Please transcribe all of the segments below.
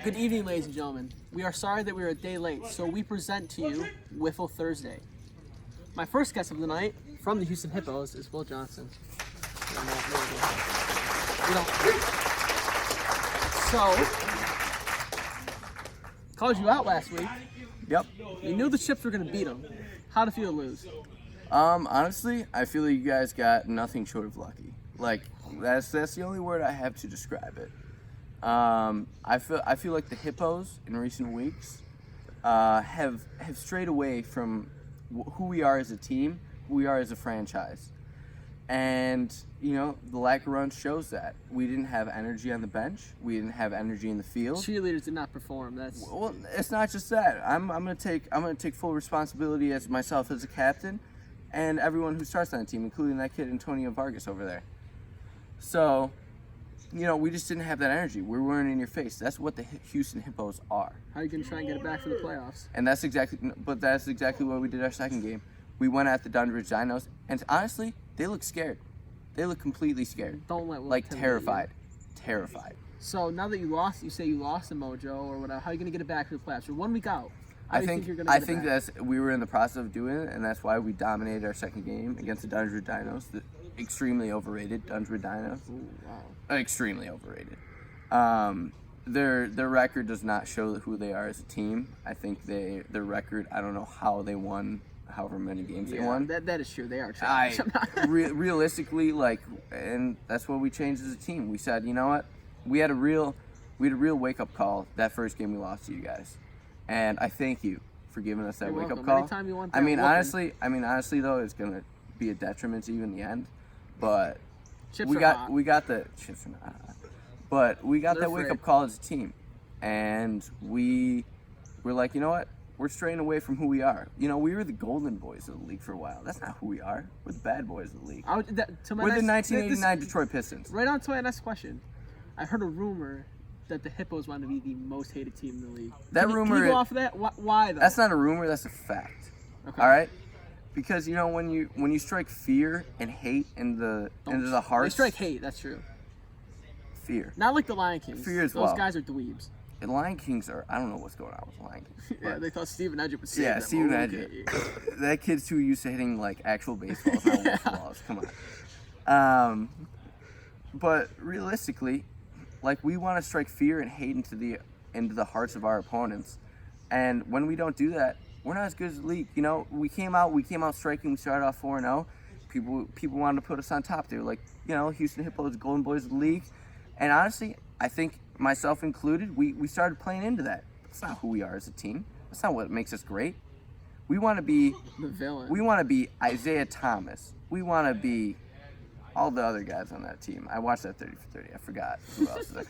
Good evening, ladies and gentlemen. We are sorry that we are a day late, so we present to you Wiffle Thursday. My first guest of the night from the Houston Hippos is Will Johnson. So, called you out last week. Yep. You knew the Chips were going to beat them. How'd it feel to lose? Honestly, I feel like you guys got nothing short of lucky. Like, that's the only word I have to describe it. I feel like the Hippos in recent weeks have strayed away from who we are as a team, who we are as a franchise. And, you know, the lack of runs shows that. We didn't have energy on the bench. We didn't have energy in the field. Cheerleaders did not perform. Well, it's not just that. I'm gonna take full responsibility as myself as a captain, and everyone who starts on the team, including that kid Antonio Vargas over there. So, you know, we just didn't have that energy. We weren't in your face. That's what the Houston Hippos are. How are you gonna try and get it back for the playoffs? And that's exactly what we did our second game. We went at the Dunbridge Dinos, and honestly, they look scared. They look completely scared. Don't let Will like terrified. Terrified. So now that you lost the mojo or whatever, how are you gonna get it back for the playoffs? You're 1 week out. I think we were in the process of doing it, and that's why we dominated our second game against the Dunbridge Dinos, the extremely overrated Dunbridge Dinos. Ooh, wow. Extremely overrated. Their record does not show who they are as a team. I think their record. I don't know how they won. However many games they won. That is true. They are trash. Realistically, like, and that's what we changed as a team. We said, you know what? We had a real wake up call that first game we lost to you guys, and I thank you for giving us that wake up call. Anytime you want that honestly though, it's gonna be a detriment to you in the end, but chips we are got hot. we got the chips are not hot. But we got that wake up call as a team, and we're like, you know what? We're straying away from who we are. You know, we were the golden boys of the league for a while. That's not who we are. We're the bad boys of the league. We're the 1989 Detroit Pistons. Right on to my next question. I heard a rumor that the Hippos want to be the most hated team in the league. Can you go off of that? Why though? That's not a rumor. That's a fact. Okay. All right. Because you know when you strike fear and hate into the hearts. They strike hate. That's true. Fear. Not like the Lion Kings. Fear as Those well. guys are dweebs. The Lion Kings are. I don't know what's going on with the Lion Kings. Yeah, they thought Steven Edgett would save them. Yeah, Steven Edgett. That kid's too used to hitting like actual baseballs, not wiffle balls. Come on. But realistically, like we want to strike fear and hate into the hearts of our opponents, and when we don't do that, we're not as good as the league. You know, we came out striking. We started off 4-0. People wanted to put us on top. They were like, you know, Houston Hippos, Golden Boys of the league, and honestly, I think myself included, we started playing into that. That's not who we are as a team. That's not what makes us great. We want to be the villain. We want to be Isaiah Thomas. We want to be all the other guys on that team. I watched that 30 for 30. I forgot who else is there.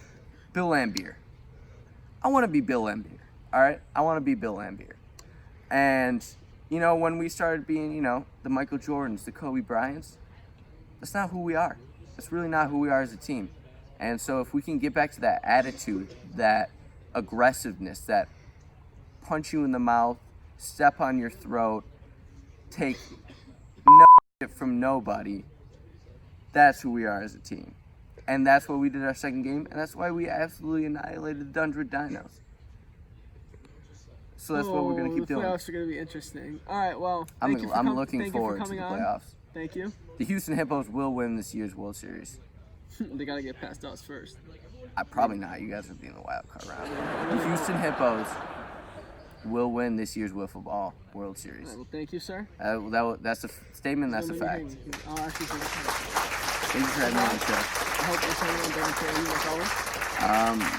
Bill Lambier. I want to be Bill Lambier. All right? I want to be Bill Lambier. And, you know, when we started being, you know, the Michael Jordans, the Kobe Bryants, that's not who we are. That's really not who we are as a team. And so if we can get back to that attitude, that aggressiveness, that punch you in the mouth, step on your throat, take no shit from nobody, that's who we are as a team. And that's what we did our second game, and that's why we absolutely annihilated the Dunbridge Dinos. So that's what we're going to keep doing. The playoffs are going to be interesting. All right, well, I'm looking forward to the playoffs. Thank you. The Houston Hippos will win this year's World Series. They got to get past us first. Probably not. You guys will be in the wild card round. The Houston Hippos will win this year's Wiffle Ball World Series. All right, well, thank you, sir. That's a statement. That's a fact. I'll actually take it. Thank you for having me on the show. I hope Antonio doesn't carry you like always.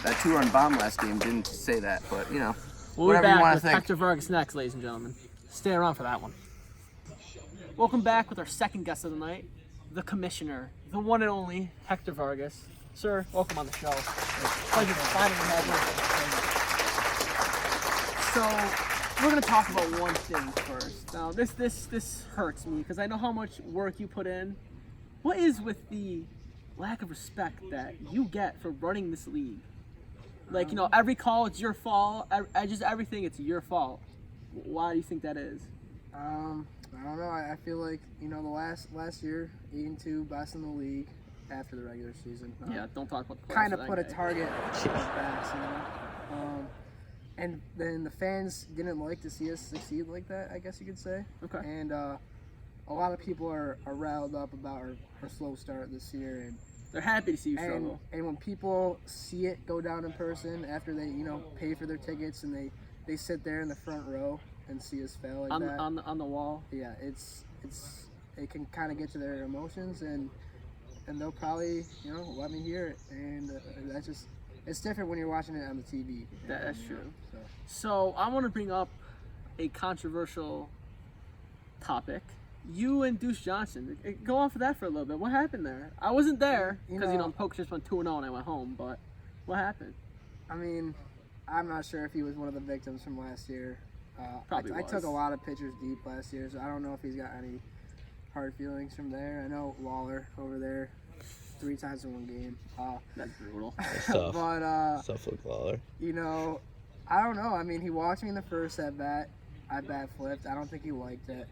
That 2-run bomb last game didn't say that, but you know. We'll be back with Hector Vargas next, ladies and gentlemen. Stay around for that one. Welcome back with our second guest of the night, the commissioner, the one and only Hector Vargas. Sir, welcome on the show. Pleasure to finally have you. So, we're going to talk about one thing first. Now, this hurts me because I know how much work you put in. What is with the lack of respect that you get for running this league? Like, you know, every call, it's your fault. Just everything, it's your fault. Why do you think that is? I don't know. I feel like, you know, the last year, 8-2, best in the league after the regular season. Yeah, don't talk about the kind of put a target on our backs, you know. And then the fans didn't like to see us succeed like that, I guess you could say. Okay. And a lot of people are riled up about our slow start this year. And They're happy to see you struggle. And when people see it go down in person after they, pay for their tickets and they sit there in the front row and see us fail like that. On the wall. Yeah, it can kind of get to their emotions and they'll probably, let me hear it. And that's just, it's different when you're watching it on the TV. That's true. So I want to bring up a controversial topic. You and Deuce Johnson, go on for that for a little bit. What happened there? I wasn't there because Poker just went 2-0 and I went home. But what happened? I mean, I'm not sure if he was one of the victims from last year. Probably I was. took a lot of pitchers deep last year, so I don't know if he's got any hard feelings from there. I know Lawler over there 3 times in one game. That's brutal. That's tough. But Tough with Lawler. I don't know. I mean, he watched me in the first at bat. I bat flipped. I don't think he liked it.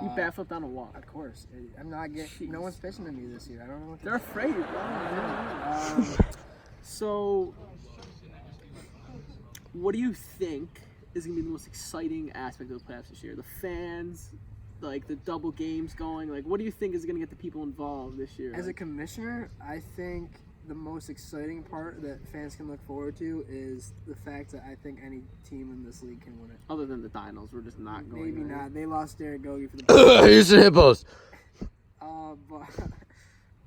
You bat flipped on a walk. Of course. I'm not getting. No one's pitching to me this year. I don't know what They're afraid, bro. So, what do you think is going to be the most exciting aspect of the playoffs this year? The fans, like the double games going. Like, what do you think is going to get the people involved this year? As a commissioner, I think the most exciting part that fans can look forward to is the fact that I think any team in this league can win it. Other than the Dinos, we're just not going. Maybe right. not. They lost Derek Gogi for the. Houston Hippos. But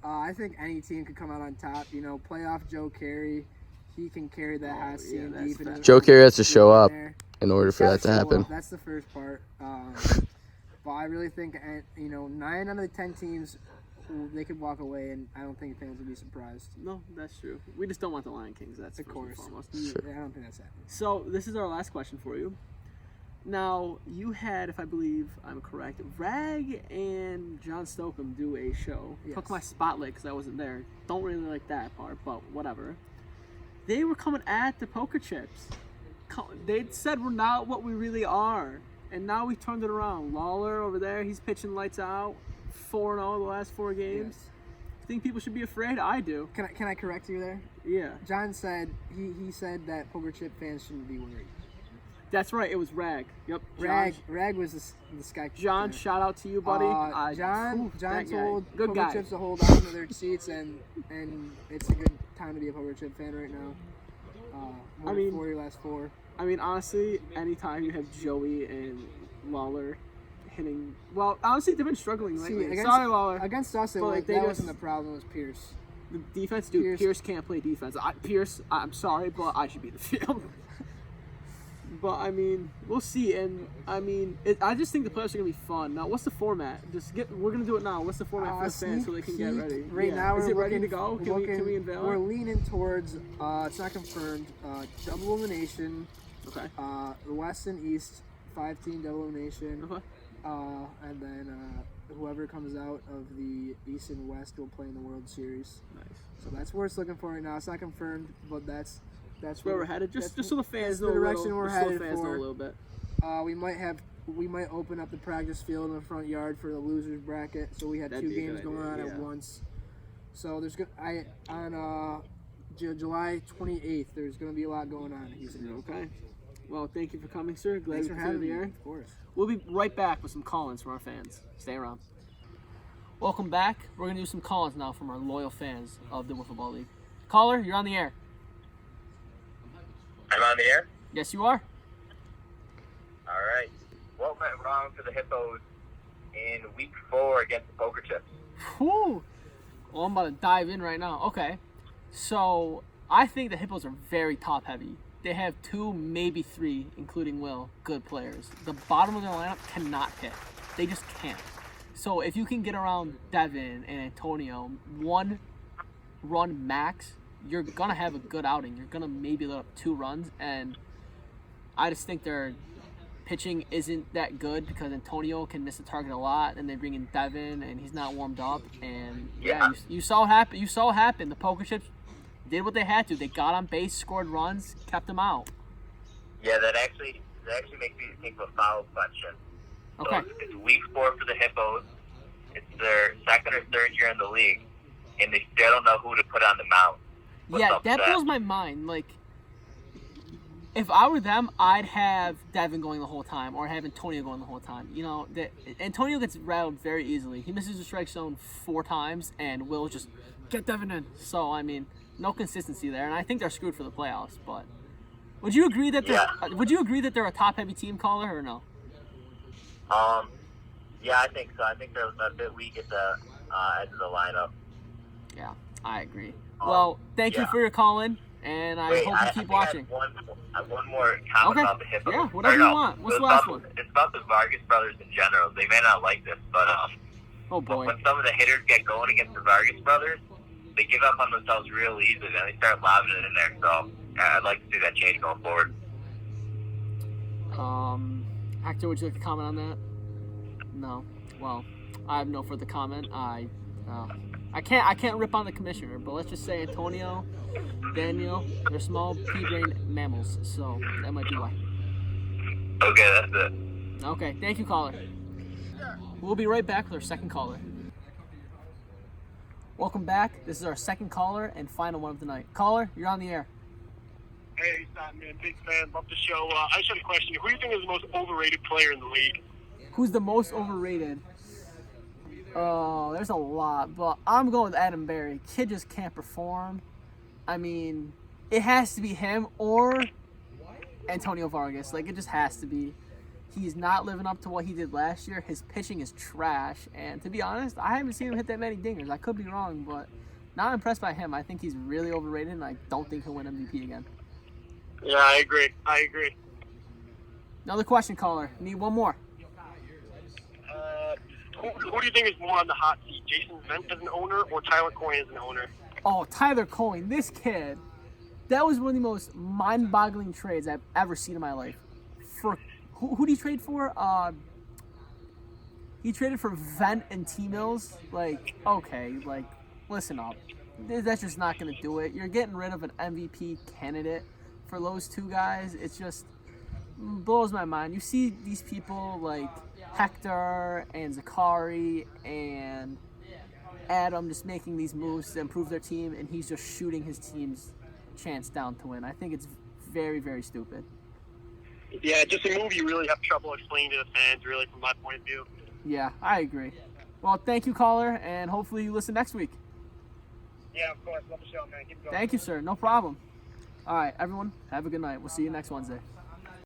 I think any team could come out on top. Playoff Joe Carey, he can carry that hot seam that's deep. fact. Joe Carey has to show up there. in order for that to Gotta show happen. up. That's the first part. But I really think 9 out of the 10 teams, they could walk away, and I don't think fans would be surprised. No, that's true. We just don't want the Lion Kings. That's Of course. first and foremost. Yeah, I don't think that's happening. So this is our last question for you. Now, you had, if I believe I'm correct, Rag and John Stokeham do a show. Yes. Took my spotlight because I wasn't there. Don't really like that part, but whatever. They were coming at the poker chips. They said we're not what we really are. And now we turned it around. Lawler over there, he's pitching lights out. 4-0 the last 4 games. Yes. You think people should be afraid? I do. Can I correct you there? Yeah. John said he said that poker chip fans shouldn't be worried. That's right. It was Rag. Yep. Rag was the sky. John, shout out to you, buddy. John that guy. told Good poker guy. chips to hold on to their seats, and it's a good time to be a poker chip fan right now. For your last 4. I mean, honestly, anytime you have Joey and Lawler hitting, well, honestly, they've been struggling lately. Sorry, Lawler. Against us, But, like, that wasn't the problem. It was Pierce. The defense, dude. Pierce can't play defense. Pierce, I'm sorry, but I should be in the field. But I mean, we'll see. And I mean, I just think the playoffs are gonna be fun. Now, what's the format? We're gonna do it now. What's the format for the fans so they can get ready? Right now, is we're it ready to looking- go? Can we unveil We're it? leaning towards. It's not confirmed. Double elimination. Okay. The West and East 5-team double elimination. Okay. And then whoever comes out of the East and West will play in the World Series. Nice. So that's what it's looking for right now. It's not confirmed, but that's Where we're headed. Just so the fans that's know the a direction little. we're Just so the headed fans know for. a little bit. We might open up the practice field in the front yard for the losers bracket. So we had That'd 2 be a games good going on idea, at yeah. once. So there's on July 28th. There's going to be a lot going on in Houston. Okay. Well, thank you for coming, sir. Glad Thanks you for could having the me. air. Of course. We'll be right back with some call-ins from our fans. Stay around. Welcome back. We're going to do some call-ins now from our loyal fans of the Wiffle Ball League. Caller, you're on the air. I'm on the air? Yes, you are. All right. What went wrong for the Hippos in week 4 against the poker chips? Whew. Well, I'm about to dive in right now. Okay. So, I think the Hippos are very top-heavy. They have 2, maybe 3, including Will, good players. The bottom of their lineup cannot hit. They just can't. So, if you can get around Devin and Antonio, 1 run max, you're going to have a good outing. You're going to maybe let up 2 runs. And I just think their pitching isn't that good because Antonio can miss the target a lot. And they bring in Devin, and he's not warmed up. And, you saw what happened. You saw what happened. The poker chips did what they had to. They got on base, scored runs, kept them out. Yeah, that actually makes me think of a foul question. Okay. So it's week 4 for the Hippos. It's their 2nd or 3rd year in the league, and they still don't know who to put on the mound. What's Yeah, up that with blows my mind. Like, If I were them, I'd have Devin going the whole time, or have Antonio going the whole time. You know, Antonio gets rattled very easily. He misses the strike zone 4 times, and Will just get Devin in. So I mean, no consistency there, and I think they're screwed for the playoffs. But would you agree that they're a top-heavy team, caller, or no? Yeah, I think so. I think they're a bit weak at the edge of the lineup. Yeah, I agree. Well, thank you for your call-in, and I hope you keep watching. I have one more comment about the Hippos. Yeah, whatever you want. What's the last one? It's about the Vargas brothers in general. They may not like this, but oh boy, when some of the hitters get going against the Vargas brothers, they give up on themselves real easily, and they start lobbing it in there. So I'd like to see that change going forward. Hector, would you like to comment on that? No. Well, I have no further comment. I can't rip on the commissioner, but let's just say Antonio, Daniel, they're small pea-brain mammals, so that might be why. Okay, that's it. Okay, thank you, caller. We'll be right back with our second caller. Welcome back. This is our second caller and final one of the night. Caller, you're on the air. Hey, Stott, man, big fan, love the show. I just had a question. Who do you think is the most overrated player in the league? Who's the most overrated? Oh, there's a lot, but I'm going with Adam Berry. Kid just can't perform. I mean, it has to be him or Antonio Vargas. Like, it just has to be. He's not living up to what he did last year. His pitching is trash, and to be honest, I haven't seen him hit that many dingers. I could be wrong, but not impressed by him. I think he's really overrated, and I don't think he'll win MVP again. Yeah, I agree. Another question, caller. Need one more. Who do you think is more on the hot seat, Jason Vent as an owner or Tyler Coyne as an owner? Oh, Tyler Coyne, this kid. That was one of the most mind-boggling trades I've ever seen in my life. For who did he trade for? He traded for Vent and T-Mills. Like, okay, like, listen up. That's just not going to do it. You're getting rid of an MVP candidate for those two guys. It just blows my mind. You see these people like Hector and Zakari and Adam just making these moves to improve their team, and he's just shooting his team's chance down to win. I think it's very, very stupid. Yeah, just a move you really have trouble explaining to the fans, really, from my point of view. Yeah, I agree. Well, thank you, caller, and hopefully you listen next week. Yeah, of course. Love the show, man. Keep going. Thank you, sir. No problem. All right, everyone, have a good night. We'll see you next Wednesday.